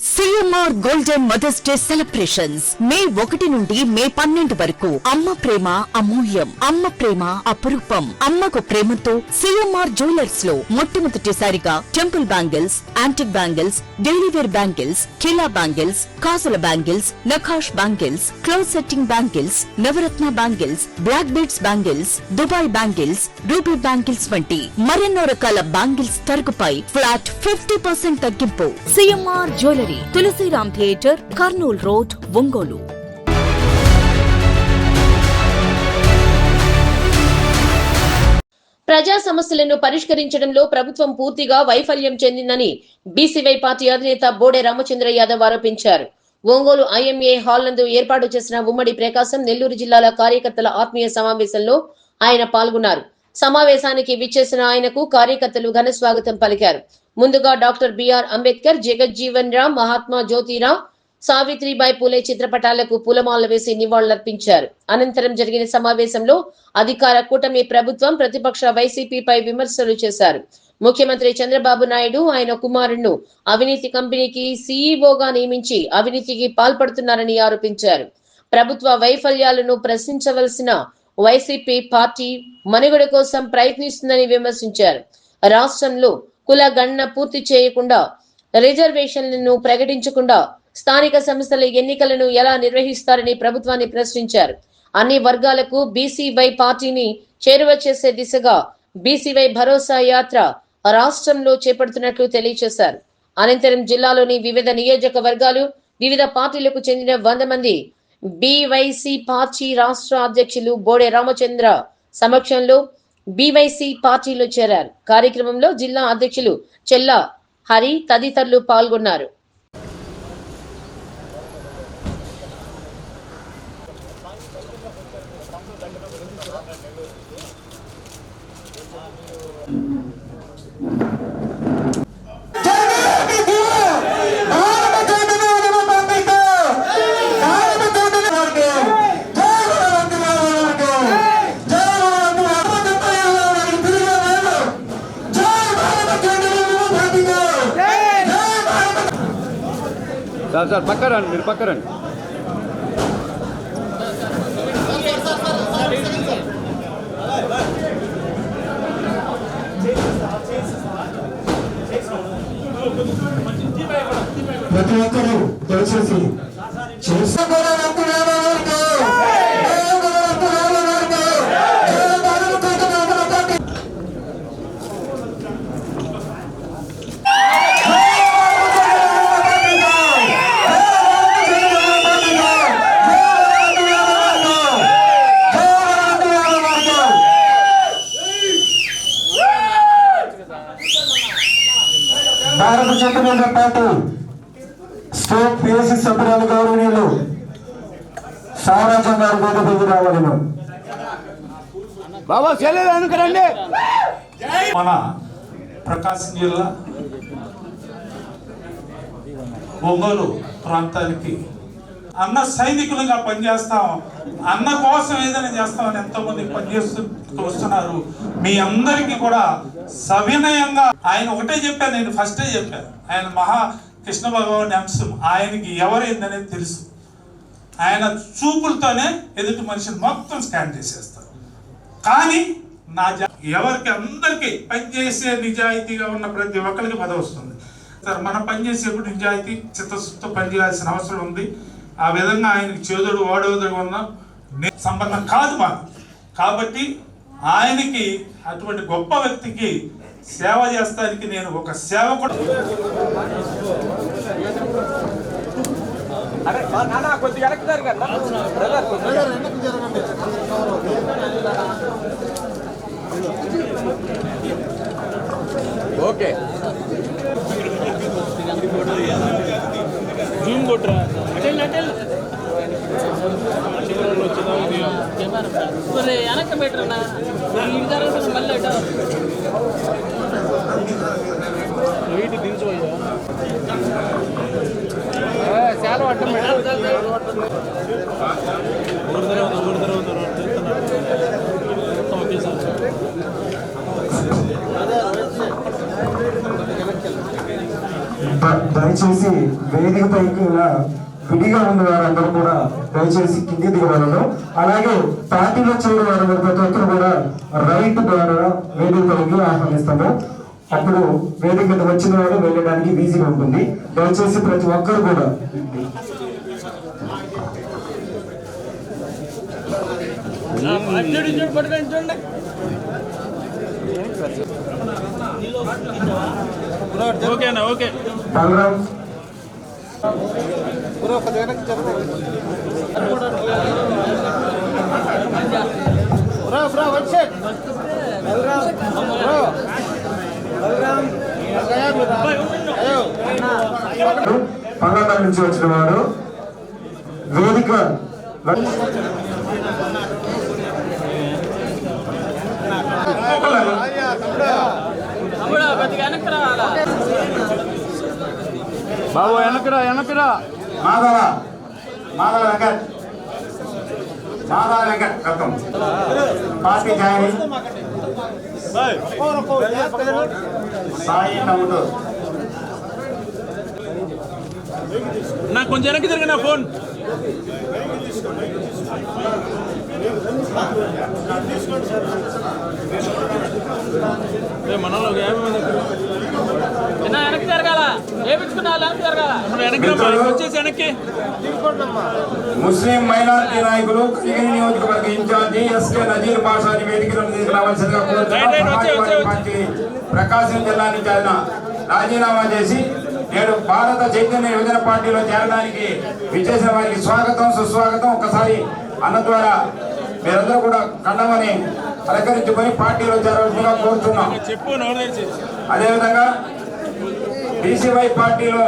CMR golden mother's day celebrations May 1 నుండి మే 12 వరకు. అమ్మ ప్రేమ అమూల్యం, అమ్మ ప్రేమ అపురూపం. అమ్మకు ప్రేమతో సిఎంఆర్ జ్యువెలర్స్ లో మొట్టమొదటిసారిగా temple bangles, antique bangles, daily wear bangles, కిలా బ్యాంగిల్స్, కాసుల బ్యాంగిల్స్, నఖాష్ బ్యాంగిల్స్, క్లోజ్ సెట్టింగ్ బ్యాంగిల్స్, నవరత్న bangles, black beads bangles, Dubai bangles, ruby bangles వంటి మరెన్నో రకాల బ్యాంగిల్స్ తరుగుపై ఫ్లాట్ 50% తగ్గింపు. CMR jewellery, Tulasiram theatre, Kurnool road, Ongole. ప్రజా సమస్యలను పరిష్కరించడంలో ప్రభుత్వం పూర్తిగా వైఫల్యం చెందిందని బీసీవై పార్టీ అధినేత బోడే రామచంద్ర యాదవ్ ఆరోపించారు. ఒంగోలు ఐఎంఏ హాల్ నందు ఏర్పాటు చేసిన ఉమ్మడి ప్రకాశం, నెల్లూరు జిల్లాల కార్యకర్తల ఆత్మీయ సమావేశంలో ఆయన పాల్గొన్నారు. సమావేశానికి విచ్చేసిన ఆయనకు కార్యకర్తలు ఘన స్వాగతం పలికారు. ముందుగా డాక్టర్ బిఆర్ అంబేద్కర్, జగజ్జీవన్ రామ్, మహాత్మా జ్యోతిరావు, సావిత్రిబాయి పూలే చిత్రపటాలకు పూలమాలలు వేసి నివాళులర్పించారు. అనంతరం జరిగిన సమావేశంలో అధికార కూటమి ప్రభుత్వం, ప్రతిపక్ష వైసీపీపై విమర్శలు చేశారు. ముఖ్యమంత్రి చంద్రబాబు నాయుడు ఆయన కుమారుడును అవినీతి కంపెనీకి సీఈఓగా నియమించి అవినీతికి పాల్పడుతున్నారని ఆరోపించారు. ప్రభుత్వ వైఫల్యాలను ప్రశ్నించవలసిన వైసీపీ పార్టీ మనుగడ కోసం ప్రయత్నిస్తుందని విమర్శించారు. రాష్ట్రంలో కుల గణన పూర్తి చేయకుండా, రిజర్వేషన్లను ప్రకటించకుండా స్థానిక సంస్థల ఎన్నికలను ఎలా నిర్వహిస్తారని ప్రభుత్వాన్ని ప్రశ్నించారు. అన్ని వర్గాలకు బీసీవై పార్టీని చేరువ చేసే దిశగా బీసీవై భరోసా యాత్ర రాష్ట్రంలో చేపడుతున్నట్లు తెలియజేశారు. అనంతరం జిల్లాలోని వివిధ నియోజకవర్గాలు, వివిధ పార్టీలకు చెందిన 100 మంది బీవైసీ పార్టీ రాష్ట్ర అధ్యక్షులు బోడే రామచంద్ర సమక్షంలో బీవైసీ పార్టీలో చేరారు. కార్యక్రమంలో జిల్లా అధ్యక్షులు చెల్లా హరి తదితరులు పాల్గొన్నారు. సార్ పక్కరండి, మీరు పక్కరండి. ప్రతి ఒక్కరూ దయచేసి భారత జనతా పార్టీ స్టేట్ పిఎస్సి సభ్యురాలు గౌరవనీయులు సారాజం గారు వేదికకు రావాలను. బాబా చెల్లెలు అనుకరండి. మన ప్రకాశం జిల్లా ఒంగోలు ప్రాంతానికి అన్న సైనికులుగా పనిచేస్తాం, అన్న కోసం ఏదైనా చేస్తామని ఎంతోమంది పనిచేస్తూ వస్తున్నారు. మీ అందరికీ కూడా సవినయంగా ఆయన ఒకటే చెప్పాను, నేను ఫస్టే చెప్పాను, ఆయన మహా కృష్ణ భగవాన్ అంశం, ఆయనకి ఎవరైందనేది తెలుసు. ఆయన చూపులతోనే ఎదుటి మనిషిని మొత్తం స్కాన్ చేసేస్తారు. కానీ ఎవరికి అందరికీ పనిచేసే నిజాయితీగా ఉన్న ప్రతి ఒక్కరికి పదవి వస్తుంది. సార్ మనం పనిచేసేప్పుడు నిజాయితీ చిత్తశుద్ధితో పనిచేయాల్సిన అవసరం ఉంది. ఆ విధంగా ఆయనకి చేదుడు ఓడోదుడు ఉన్న సంబంధం కాదు మాకు. కాబట్టి ఆయనకి అటువంటి గొప్ప వ్యక్తికి సేవ చేస్తానికి నేను ఒక సేవకుడు. ఓకే జూమ్ కొట్రా వెనక పెట్టరన్నా మళ్ళీ వెయిట్ దించబోయా చాలా అడ్డం మొత్తం దయచేసి వేదిక పైకి విడిగా ఉన్న వారందరూ కూడా దయచేసి కింది దిగవాలను. అలాగే పార్టీలో చేరిన వారందరూ ప్రతి ఒక్కరు కూడా రైట్ ద్వారా వేదిక పైకి ఆహ్వానిస్తాము. అప్పుడు వేదిక మీద వచ్చిన వారు వెళ్ళడానికి ఈజీగా ఉంటుంది. దయచేసి ప్రతి ఒక్కరు కూడా ఓకేనా ఓకే బలరాం పల్నాడు నుంచి వచ్చిన వారు వేదిక బాబు వెనకరా వెనకరా. మాధవ వెంకట్ రకం పార్టీ జాయిన్ సాయి నమ్ముడు. నాకు కొంచెం వెనక్కి తిరిగి నా ఫోన్ మనలో 50 మంది వెనక్కి జరగాల వేపించుకున్నా వెనక్కి జరగాల వెనక్కి వచ్చేసి వెనక్కి. ముస్లిం మైనారిటీ నాయకులు కలిగిన నియోజకవర్గ ఇన్ఛార్జి ఎస్కే నజీర్ బాషాని వేదికలను తీసుకురావాల్సిందిగా పార్టీ ప్రకాశం జిల్లా నుంచి ఆయన రాజీనామా చేసి నేడు భారత చైతన్య యువజన పార్టీలో చేరడానికి విచ్చేసిన వారికి స్వాగతం సుస్వాగతం. ఒకసారి అన్న ద్వారా మీరందరూ కూడా కండమని అలంకరించుకొని పార్టీలో చేరవలసిందిగా కోరుతున్నాం. అదేవిధంగా బీసీవై పార్టీలో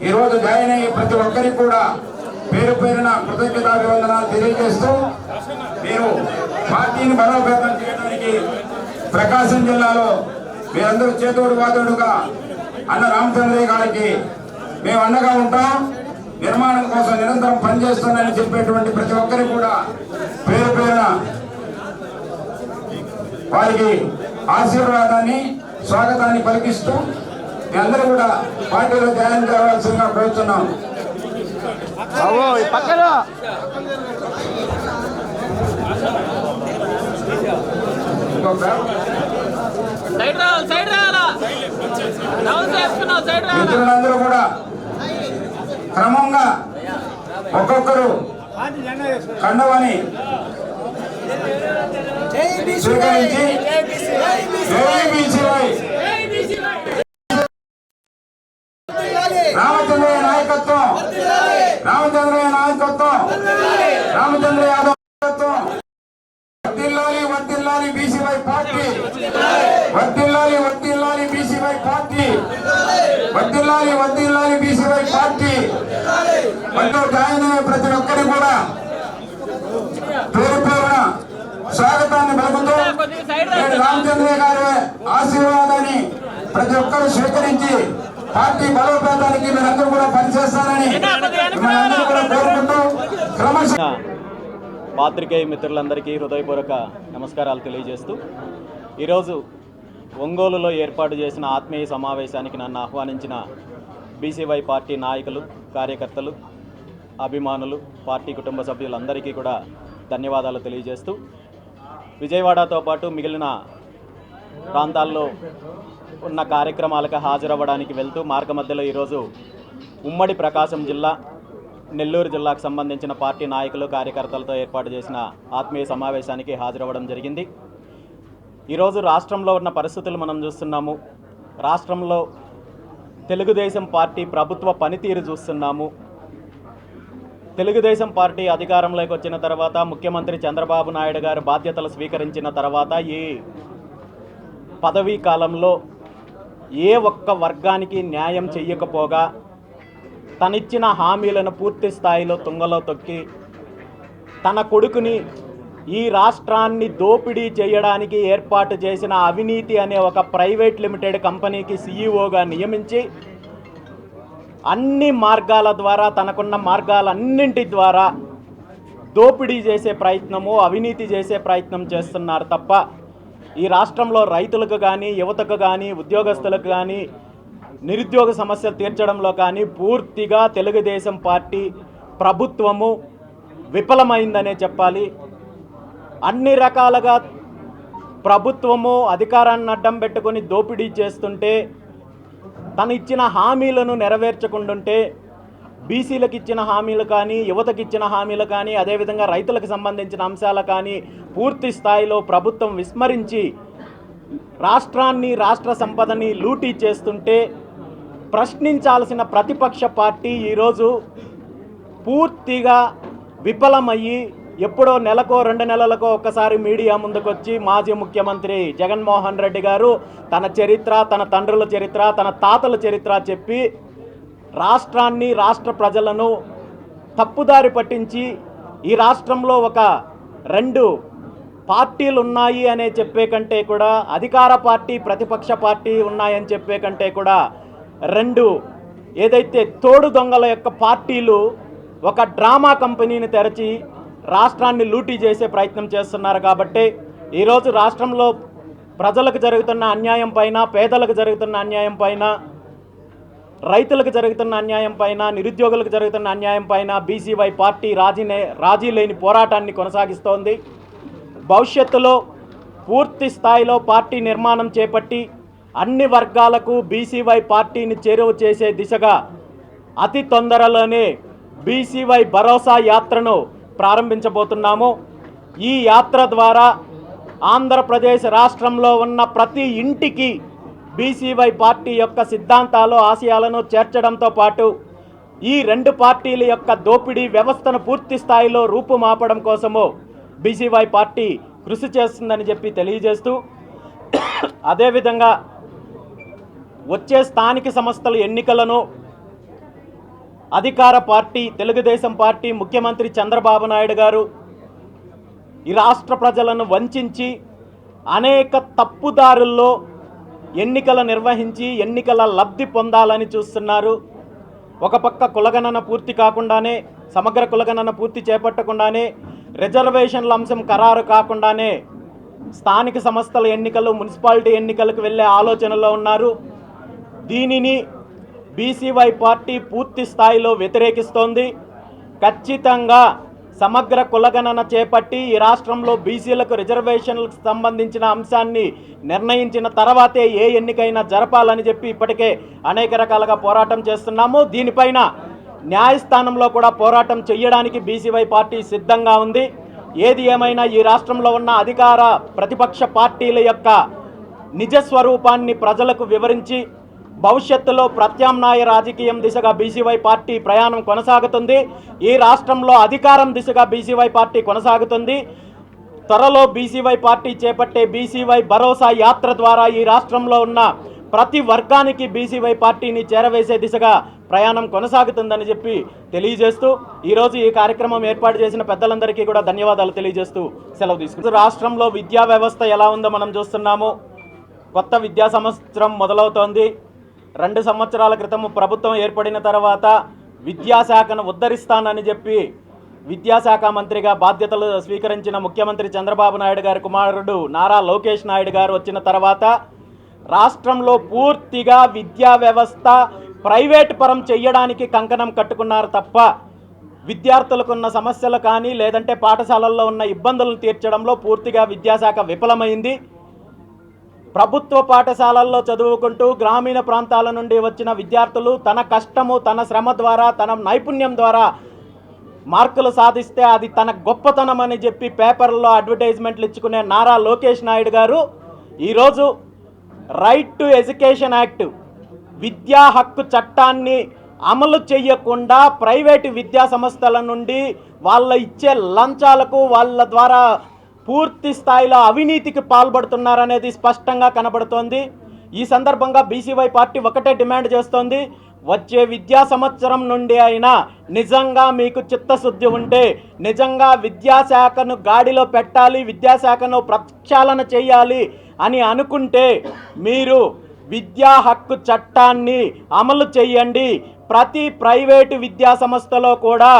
ఈరోజు జాయిన్ అయ్యి ప్రతి ఒక్కరికి కూడా పేరు పేరున కృతజ్ఞతాభివందనాలు తెలియజేస్తూ మీరు పార్టీని బలోపేతం చేయడానికి ప్రకాశం జిల్లాలో మీరందరూ చేతోడు వాదోడుగా అన్న రామచంద్రయ్య గారికి మేము అండగా ఉంటాం, నిర్మాణం కోసం నిరంతరం పనిచేస్తానని చెప్పేటువంటి ప్రతి ఒక్కరికి కూడా పేరు పేరున వారికి ఆశీర్వాదాన్ని స్వాగతాన్ని పలికిస్తూ మీ అందరూ కూడా పార్టీలో జాయిన్ కావాల్సిందిగా కోరుతున్నాం. బాబు పక్కన మిత్రులందరూ కూడా క్రమంగా ఒక్కొక్కరు కండవని స్వీకరించి రామచంద్రయ్య నాయకత్వం, రామచంద్రయ్య నాయకత్వం, రామచంద్ర యాదవ్ నాయకత్వం. వర్ధిల్లాలి వర్ధిల్లాలి బీసీవై పార్టీ, వర్ధిల్లాలి వర్ధిల్లాలి బీసీవై పార్టీ, వర్ధిల్లాలి వర్ధిల్లాలి బీసీవై పార్టీ. మనతో జాయిన్ అయ్యే ప్రతి ఒక్కరి కూడా పేరు పేరున స్వాగతాన్ని పలుకుతూ రామచంద్రయ్య గారి ఆశీర్వాదాన్ని ప్రతి ఒక్కరు స్వీకరించి పార్టీ బలోపేతానికి మీరందరూ కూడా పనిచేస్తారని మిమ్మల్ని కూడా కోరుకుంటూ క్రమశిక్షణ. పాత్రికేయ మిత్రులందరికీ హృదయపూర్వక నమస్కారాలు తెలియజేస్తూ ఈరోజు ఒంగోలులో ఏర్పాటు చేసిన ఆత్మీయ సమావేశానికి నన్ను ఆహ్వానించిన బీసీవై పార్టీ నాయకులు, కార్యకర్తలు, అభిమానులు, పార్టీ కుటుంబ సభ్యులందరికీ కూడా ధన్యవాదాలు తెలియజేస్తూ విజయవాడతో పాటు మిగిలిన ప్రాంతాల్లో ఉన్న కార్యక్రమాలకు హాజరవ్వడానికి వెళ్తూ మార్గమధ్యలో ఈరోజు ఉమ్మడి ప్రకాశం జిల్లా, నెల్లూరు జిల్లాకు సంబంధించిన పార్టీ నాయకులు, కార్యకర్తలతో ఏర్పాటు చేసిన ఆత్మీయ సమావేశానికి హాజరవ్వడం జరిగింది. ఈరోజు రాష్ట్రంలో ఉన్న పరిస్థితులు మనం చూస్తున్నాము. రాష్ట్రంలో తెలుగుదేశం పార్టీ ప్రభుత్వ పనితీరు చూస్తున్నాము. తెలుగుదేశం పార్టీ అధికారంలోకి వచ్చిన తర్వాత, ముఖ్యమంత్రి చంద్రబాబు నాయుడు గారు బాధ్యతలు స్వీకరించిన తర్వాత ఈ పదవీ కాలంలో ఏ ఒక్క వర్గానికి న్యాయం చెయ్యకపోగా తనిచ్చిన హామీలను పూర్తి స్థాయిలో తుంగలో తొక్కి తన కొడుకుని ఈ రాష్ట్రాన్ని దోపిడీ చేయడానికి ఏర్పాటు చేసిన అవినీతి అనే ఒక ప్రైవేట్ లిమిటెడ్ కంపెనీకి సీఈఓగా నియమించి అన్ని మార్గాల ద్వారా, తనకున్న మార్గాలన్నింటి ద్వారా దోపిడీ చేసే ప్రయత్నము, అవినీతి చేసే ప్రయత్నం చేస్తున్నారు తప్ప ఈ రాష్ట్రంలో రైతులకు కానీ, యువతకు కానీ, ఉద్యోగస్తులకు కానీ నిరుద్యోగ సమస్యలు తీర్చడంలో కానీ పూర్తిగా తెలుగుదేశం పార్టీ ప్రభుత్వము విఫలమైందనే చెప్పాలి. అన్ని రకాలుగా ప్రభుత్వము అధికారాన్ని అడ్డం పెట్టుకొని దోపిడీ చేస్తుంటే, తను ఇచ్చిన హామీలను నెరవేర్చకుండుంటే, బీసీలకు ఇచ్చిన హామీలు కానీ, యువతకి ఇచ్చిన హామీలు కానీ, అదేవిధంగా రైతులకు సంబంధించిన అంశాలు కానీ పూర్తి స్థాయిలో ప్రభుత్వం విస్మరించి రాష్ట్రాన్ని, రాష్ట్ర సంపదని లూటీ చేస్తుంటే ప్రశ్నించాల్సిన ప్రతిపక్ష పార్టీ ఈరోజు పూర్తిగా విఫలమయ్యి ఎప్పుడో నెలకో 2 నెలలకో ఒక్కసారి మీడియా ముందుకొచ్చి మాజీ ముఖ్యమంత్రి జగన్మోహన్ రెడ్డి గారు తన చరిత్ర, తన తండ్రుల చరిత్ర, తన తాతల చరిత్ర చెప్పి రాష్ట్రాన్ని, రాష్ట్ర ప్రజలను తప్పుదారి పట్టించి ఈ రాష్ట్రంలో ఒక 2 పార్టీలు ఉన్నాయి అనే చెప్పే కంటే కూడా, అధికార పార్టీ, ప్రతిపక్ష పార్టీ ఉన్నాయని చెప్పే కంటే కూడా 2 ఏదైతే తోడు దొంగల యొక్క పార్టీలు ఒక డ్రామా కంపెనీని తెరచి రాష్ట్రాన్ని లూటీ చేసే ప్రయత్నం చేస్తున్నారు. కాబట్టి ఈరోజు రాష్ట్రంలో ప్రజలకు జరుగుతున్న అన్యాయం పైన, పేదలకు జరుగుతున్న అన్యాయం పైన, రైతులకు జరుగుతున్న అన్యాయం పైన, నిరుద్యోగులకు జరుగుతున్న అన్యాయం పైన బీసీవై పార్టీ రాజీ లేని పోరాటాన్ని కొనసాగిస్తోంది. భవిష్యత్తులో పూర్తి స్థాయిలో పార్టీ నిర్మాణం చేపట్టి అన్ని వర్గాలకు బీసీవై పార్టీని చేరువ చేసే దిశగా అతి తొందరలోనే బీసీవై భరోసా యాత్రను ప్రారంభించబోతున్నాము. ఈ యాత్ర ద్వారా ఆంధ్రప్రదేశ్ రాష్ట్రంలో ఉన్న ప్రతి ఇంటికి బీసీవై పార్టీ యొక్క సిద్ధాంతాలు, ఆశయాలను చేర్చడంతో పాటు ఈ 2 పార్టీల యొక్క దోపిడీ వ్యవస్థను పూర్తి స్థాయిలో రూపుమాపడం కోసము బీసీవై పార్టీ కృషి చేస్తుందని చెప్పి తెలియజేస్తూ, అదేవిధంగా వచ్చే స్థానిక సంస్థల ఎన్నికలను అధికార పార్టీ తెలుగుదేశం పార్టీ ముఖ్యమంత్రి చంద్రబాబు నాయుడు గారు ఈ రాష్ట్ర ప్రజలను వంచించి అనేక తప్పుదారుల్లో ఎన్నికలు నిర్వహించి ఎన్నికల లబ్ధి పొందాలని చూస్తున్నారు. ఒక పక్క కులగణన పూర్తి కాకుండానే, సమగ్ర కులగణన పూర్తి చేపట్టకుండానే, రిజర్వేషన్ల అంశం ఖరారు కాకుండానే స్థానిక సంస్థల ఎన్నికలు, మున్సిపాలిటీ ఎన్నికలకు వెళ్ళే ఆలోచనలో ఉన్నారు. దీనిని బీసీవై పార్టీ పూర్తి స్థాయిలో వ్యతిరేకిస్తోంది. ఖచ్చితంగా సమగ్ర కులగణన చేపట్టి ఈ రాష్ట్రంలో బీసీలకు రిజర్వేషన్లకు సంబంధించిన అంశాన్ని నిర్ణయించిన తర్వాతే ఏ ఎన్నికైనా జరపాలని చెప్పి ఇప్పటికే అనేక రకాలుగా పోరాటం చేస్తున్నాము. దీనిపైన న్యాయస్థానంలో కూడా పోరాటం చేయడానికి బీసీవై పార్టీ సిద్ధంగా ఉంది. ఏది ఏమైనా ఈ రాష్ట్రంలో ఉన్న అధికార, ప్రతిపక్ష పార్టీల యొక్క నిజస్వరూపాన్ని ప్రజలకు వివరించి భవిష్యత్తులో ప్రత్యామ్నాయ రాజకీయం దిశగా బీసీవై పార్టీ ప్రయాణం కొనసాగుతుంది. ఈ రాష్ట్రంలో అధికారం దిశగా బీసీవై పార్టీ కొనసాగుతుంది. త్వరలో బీసీవై పార్టీ చేపట్టే బీసీవై భరోసా యాత్ర ద్వారా ఈ రాష్ట్రంలో ఉన్న ప్రతి వర్గానికి బీసీవై పార్టీని చేరవేసే దిశగా ప్రయాణం కొనసాగుతుందని చెప్పి తెలియజేస్తూ, ఈరోజు ఈ కార్యక్రమం ఏర్పాటు చేసిన పెద్దలందరికీ కూడా ధన్యవాదాలు తెలియజేస్తూ సెలవు తీసుకుంటూ, రాష్ట్రంలో విద్యా వ్యవస్థ ఎలా ఉందో మనం చూస్తున్నాము. కొత్త విద్యా సంవత్సరం మొదలవుతోంది. 2 సంవత్సరాల క్రితం ప్రభుత్వం ఏర్పడిన తర్వాత విద్యాశాఖను ఉద్ధరిస్తానని చెప్పి విద్యాశాఖ మంత్రిగా బాధ్యతలు స్వీకరించిన ముఖ్యమంత్రి చంద్రబాబు నాయుడు గారి కుమారుడు నారా లోకేష్ నాయుడు గారు వచ్చిన తర్వాత రాష్ట్రంలో పూర్తిగా విద్యా వ్యవస్థ ప్రైవేట్ పరం చేయడానికి కంకణం కట్టుకున్నారు తప్ప విద్యార్థులకున్న సమస్యలు కానీ, లేదంటే పాఠశాలల్లో ఉన్న ఇబ్బందులను తీర్చడంలో పూర్తిగా విద్యాశాఖ విఫలమైంది. ప్రభుత్వ పాఠశాలల్లో చదువుకుంటూ గ్రామీణ ప్రాంతాల నుండి వచ్చిన విద్యార్థులు తన కష్టము, తన శ్రమ ద్వారా, తన నైపుణ్యం ద్వారా మార్కులు సాధిస్తే అది తన గొప్పతనం అని చెప్పి పేపర్లో అడ్వర్టైజ్మెంట్లు ఇచ్చుకునే నారా లోకేష్ నాయుడు గారు ఈరోజు రైట్ టు ఎడ్యుకేషన్ యాక్ట్, విద్యా హక్కు చట్టాన్ని అమలు చేయకుండా ప్రైవేటు విద్యా సంస్థల నుండి వాళ్ళ ఇచ్చే లంచాలకు, వాళ్ళ ద్వారా పూర్తి స్థాయిలో అవినీతికి పాల్పడుతున్నారనేది స్పష్టంగా కనబడుతోంది. ఈ సందర్భంగా బీసీవై పార్టీ ఒకటే డిమాండ్ చేస్తోంది, వచ్చే విద్యా సంవత్సరం నుండి అయినా నిజంగా మీకు చిత్తశుద్ధి ఉంటే, నిజంగా విద్యాశాఖను గాడిలో పెట్టాలి, విద్యాశాఖను ప్రక్షాళన చేయాలి అని అనుకుంటే మీరు విద్యా హక్కు చట్టాన్ని అమలు చేయండి. ప్రతి ప్రైవేటు విద్యా సంస్థలో కూడా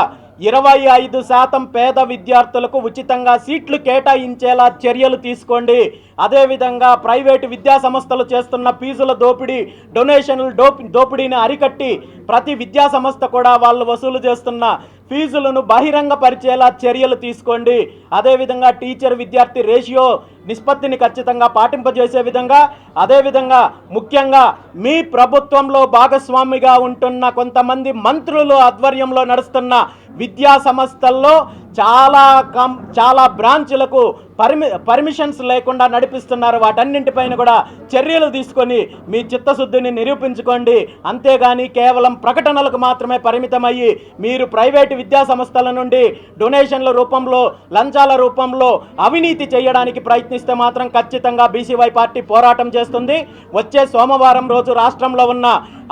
25% పేద విద్యార్థులకు ఉచితంగా సీట్లు కేటాయించేలా చర్యలు తీసుకోండి. అదేవిధంగా ప్రైవేటు విద్యా సంస్థలు చేస్తున్న ఫీజుల దోపిడీ, డొనేషన్ల దోపిడీని అరికట్టి ప్రతి విద్యా సంస్థ కూడా వాళ్ళు వసూలు చేస్తున్న ఫీజులను బహిరంగపరిచేలా చర్యలు తీసుకోండి. అదేవిధంగా టీచర్ విద్యార్థి రేషియో నిష్పత్తిని ఖచ్చితంగా పాటింపజేసే విధంగా, అదేవిధంగా ముఖ్యంగా మీ ప్రభుత్వంలో భాగస్వామిగా ఉంటున్న కొంతమంది మంత్రులు ఆధ్వర్యంలో నడుస్తున్న విద్యా సంస్థల్లో చాలా బ్రాంచ్లకు పర్మిషన్స్ లేకుండా నడిపిస్తున్నారు. వాటన్నింటిపైన కూడా చర్యలు తీసుకొని మీ చిత్తశుద్ధిని నిరూపించుకోండి. అంతేగాని కేవలం ప్రకటనలకు మాత్రమే పరిమితమయ్యి మీరు ప్రైవేటు విద్యా సంస్థల నుండి డొనేషన్ల రూపంలో, లంచాల రూపంలో అవినీతి చేయడానికి ప్రయత్నిస్తే మాత్రం ఖచ్చితంగా బీసీవై పార్టీ పోరాటం చేస్తుంది. వచ్చే సోమవారం రోజు రాష్ట్రంలో ఉన్న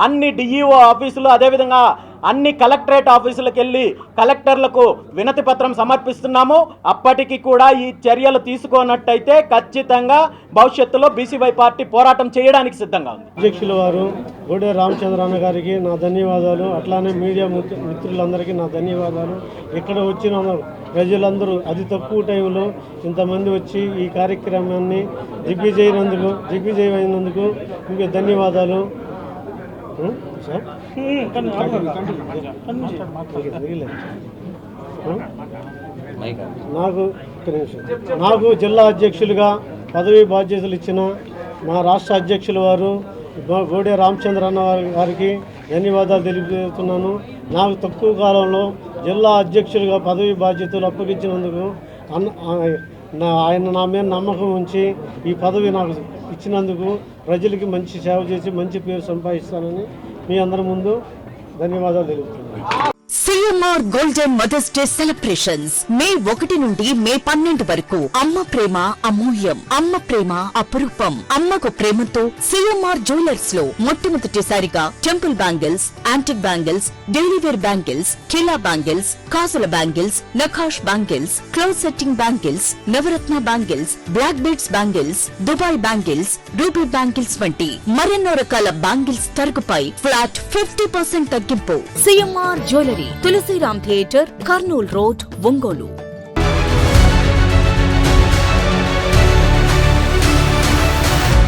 అన్ని డిఈఓ ఆఫీసులు, అదేవిధంగా అన్ని కలెక్టరేట్ ఆఫీసులకు వెళ్ళి కలెక్టర్లకు వినతి పత్రం సమర్పిస్తున్నాము. అప్పటికి కూడా ఈ చర్యలు తీసుకోనట్టయితే ఖచ్చితంగా భవిష్యత్తులో బీసీవై పార్టీ పోరాటం చేయడానికి సిద్ధంగా ఉంది. అధ్యక్షుల వారు బోడే రామచంద్రన్న గారికి నా ధన్యవాదాలు. అట్లానే మీడియా మిత్రులందరికీ నా ధన్యవాదాలు. ఇక్కడ వచ్చిన ప్రజలందరూ అతి తక్కువ టైంలో ఇంతమంది వచ్చి ఈ కార్యక్రమాన్ని దిగ్విజయ్ అయినందుకు మీకు ధన్యవాదాలు. నాకు జిల్లా అధ్యక్షులుగా పదవి బాధ్యతలు ఇచ్చిన మా రాష్ట్ర అధ్యక్షుల వారు బోడే రామచంద్రన్న గారికి ధన్యవాదాలు తెలుపుతున్నాను. నాకు తక్కువ కాలంలో జిల్లా అధ్యక్షులుగా పదవి బాధ్యతలు అప్పగించినందుకు ఆయన నా మీద నమ్మకం ఉంచి ఈ పదవి నాకు ఇచ్చినందుకు ప్రజలకి మంచి సేవ చేసి మంచి పేరు సంపాదిస్తానని మీ అందరి ముందు ధన్యవాదాలు తెలుపుతున్నాను. CMR golden mother's day celebrations May 1 నుండి మే 12 వరకు. అమ్మ ప్రేమ అమూల్యం, అమ్మ ప్రేమ అపురూపం. అమ్మకు ప్రేమతో సిఎంఆర్ జ్యువెలర్స్ లో మొట్టమొదటిసారిగా temple bangles, antique bangles, daily wear bangles, కిలా బ్యాంగిల్స్, కాసుల బ్యాంగిల్స్, నఖాష్ బ్యాంగిల్స్, క్లోజ్ సెట్టింగ్ బ్యాంగిల్స్, నవరత్న bangles, black beads bangles, Dubai bangles, ruby bangles వంటి మరెన్నో రకాల బ్యాంగిల్స్ తరుగుపై ఫ్లాట్ 50% తగ్గింపు. CMR jewellery, Tulasiram theatre, Kurnool road, Ongole.